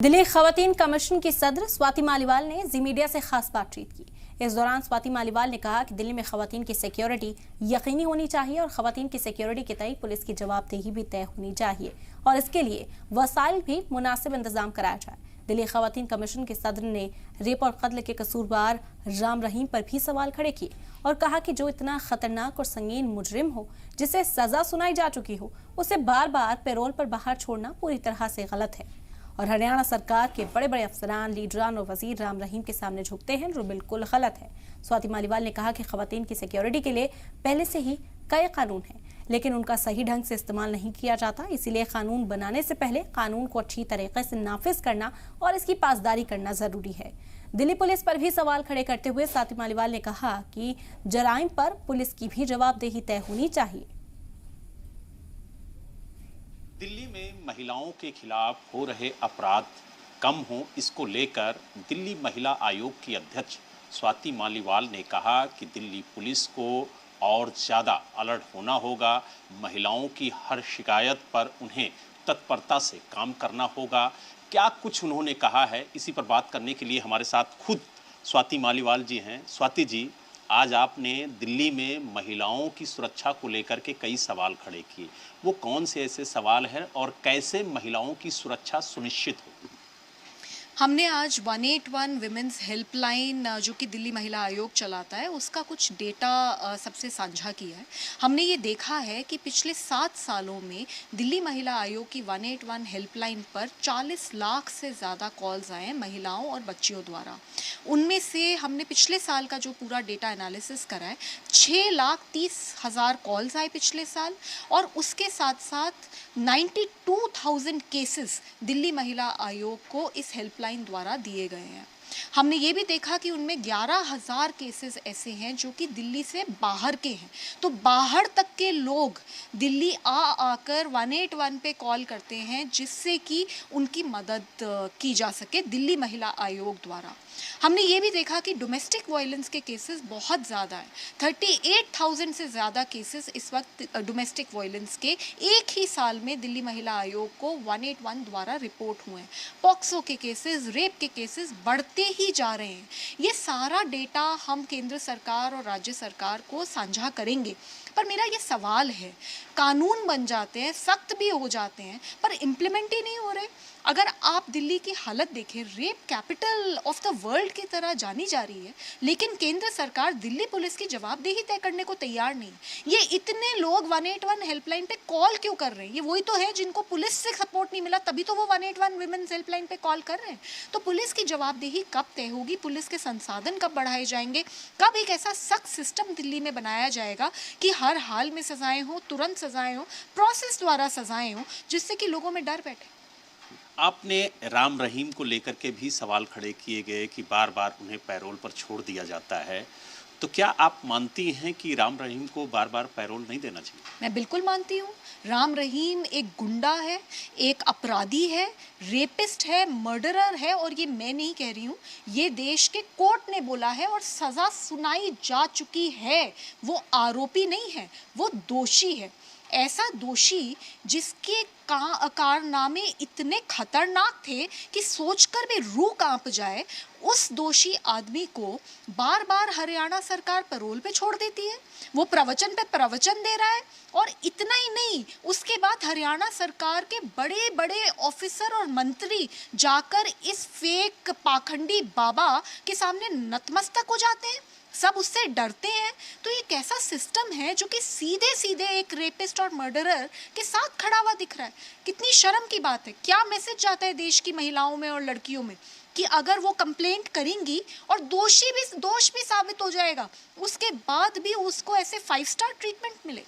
दिल्ली खवातीन कमीशन की सदर स्वाति मालीवाल ने जी मीडिया से खास बातचीत की। इस दौरान स्वाति मालीवाल ने कहा कि दिल्ली में खवातीन की सिक्योरिटी यकीनी होनी चाहिए और खवातीन की सिक्योरिटी के तय पुलिस की जवाबदेही भी तय होनी चाहिए और इसके लिए वसाइल भी मुनासिब इंतजाम कराया जाए। दिल्ली खवातीन कमीशन के सदर ने रेप और कत्ल के कसूरवार राम रहीम पर भी सवाल खड़े किए और कहा कि जो इतना खतरनाक और संगीन मुजरिम हो जिसे सजा सुनाई जा चुकी हो उसे बार बार पैरोल पर बाहर छोड़ना पूरी तरह से गलत है और हरियाणा सरकार के बड़े बड़े अफसरान, लीडरान और वजीर राम रहीम के सामने झुकते हैं जो बिल्कुल गलत है। स्वाति मालीवाल ने कहा कि खवातीन की सिक्योरिटी के लिए पहले से ही कई कानून हैं लेकिन उनका सही ढंग से इस्तेमाल नहीं किया जाता, इसीलिए कानून बनाने से पहले कानून को अच्छी तरीके से नाफिज करना और इसकी पासदारी करना जरूरी है। दिल्ली पुलिस पर भी सवाल खड़े करते हुए स्वाति मालीवाल ने कहा कि जराइम पर पुलिस की भी जवाबदेही तय होनी चाहिए। दिल्ली में महिलाओं के खिलाफ हो रहे अपराध कम हों, इसको लेकर दिल्ली महिला आयोग की अध्यक्ष स्वाति मालीवाल ने कहा कि दिल्ली पुलिस को और ज़्यादा अलर्ट होना होगा। महिलाओं की हर शिकायत पर उन्हें तत्परता से काम करना होगा। क्या कुछ उन्होंने कहा है, इसी पर बात करने के लिए हमारे साथ खुद स्वाति मालीवाल जी हैं। स्वाति जी, आज आपने दिल्ली में महिलाओं की सुरक्षा को लेकर के कई सवाल खड़े किए, वो कौन से ऐसे सवाल हैं और कैसे महिलाओं की सुरक्षा सुनिश्चित हो? हमने आज 181 विमेंस हेल्पलाइन जो कि दिल्ली महिला आयोग चलाता है उसका कुछ डेटा सबसे साझा किया है। हमने ये देखा है कि पिछले 7 सालों में दिल्ली महिला आयोग की 181 हेल्पलाइन पर 40 लाख से ज़्यादा कॉल्स आए हैं महिलाओं और बच्चियों द्वारा। उनमें से हमने पिछले साल का जो पूरा डेटा एनालिसिस करा है 6,30,000 कॉल्स आए पिछले साल और उसके साथ साथ 92,000 केसेस दिल्ली महिला आयोग को इस हेल्पलाइन द्वारा दिए गए हैं। हमने ये भी देखा कि उनमें 11,000 केसेस ऐसे हैं जो कि दिल्ली से बाहर के हैं। तो बाहर तक के लोग दिल्ली आकर 181 पे कॉल करते हैं जिससे कि उनकी मदद की जा सके दिल्ली महिला आयोग द्वारा। हमने ये भी देखा कि डोमेस्टिक वायलेंस के केसेस बहुत ज़्यादा हैं। 38,000 से ज़्यादा केसेस इस वक्त डोमेस्टिक वायलेंस के एक ही साल में दिल्ली महिला आयोग को 181 द्वारा रिपोर्ट हुए हैं। पॉक्सो के केसेस, रेप के केसेस बढ़ते ही जा रहे हैं। ये सारा डेटा हम केंद्र सरकार और राज्य सरकार को साझा करेंगे। पर मेरा ये सवाल है, कानून बन जाते हैं, सख्त भी हो जाते हैं, पर इम्प्लीमेंट ही नहीं हो रहे। अगर आप दिल्ली की हालत देखें, rape capital of the world की तरह जानी जा रही है, लेकिन केंद्र सरकार दिल्ली पुलिस की जवाबदेही तय करने को तैयार नहीं। ये इतने लोग 181 हेल्पलाइन पे कॉल क्यों कर रहे हैं? ये वही तो है जिनको पुलिस से सपोर्ट नहीं मिला, तभी तो वो 181 विमेंस हेल्पलाइन पे कॉल कर रहे हैं। तो पुलिस की जवाबदेही कब तय होगी? पुलिस के संसाधन कब बढ़ाए जाएंगे? कब एक ऐसा सख्त सिस्टम दिल्ली में बनाया जाएगा कि हर हाल में सजाएं हो, तुरंत सजाएं हो, प्रोसेस द्वारा सजाएं हो, जिससे कि लोगों में डर बैठे। आपने राम रहीम को लेकर के भी सवाल खड़े किए गए कि बार बार उन्हें पैरोल पर छोड़ दिया जाता है, तो क्या आप मानती हैं कि राम रहीम को बार बार पैरोल नहीं देना चाहिए? मैं बिल्कुल मानती हूँ। राम रहीम एक गुंडा है, एक अपराधी है, रेपिस्ट है, मर्डरर है और ये मैं नहीं कह रही हूँ, ये देश के कोर्ट ने बोला है और सज़ा सुनाई जा चुकी है। वो आरोपी नहीं है, वो दोषी है। ऐसा दोषी जिसके कारनामे इतने खतरनाक थे कि सोचकर भी रूह कांप जाए, उस दोषी आदमी को बार बार हरियाणा सरकार पैरोल पे छोड़ देती है। वो प्रवचन पे प्रवचन दे रहा है और इतना ही नहीं, उसके बाद हरियाणा सरकार के बड़े बड़े ऑफिसर और मंत्री जाकर इस फेक पाखंडी बाबा के सामने नतमस्तक हो जाते हैं, सब उससे डरते हैं। तो ये कैसा सिस्टम है जो कि सीधे सीधे एक रेपिस्ट और मर्डरर के साथ खड़ा हुआ दिख रहा है? कितनी शर्म की बात है। क्या मैसेज जाता है देश की महिलाओं में और लड़कियों में कि अगर वो कंप्लेंट करेंगी और दोष भी साबित हो जाएगा, उसके बाद भी उसको ऐसे 5 स्टार ट्रीटमेंट मिले।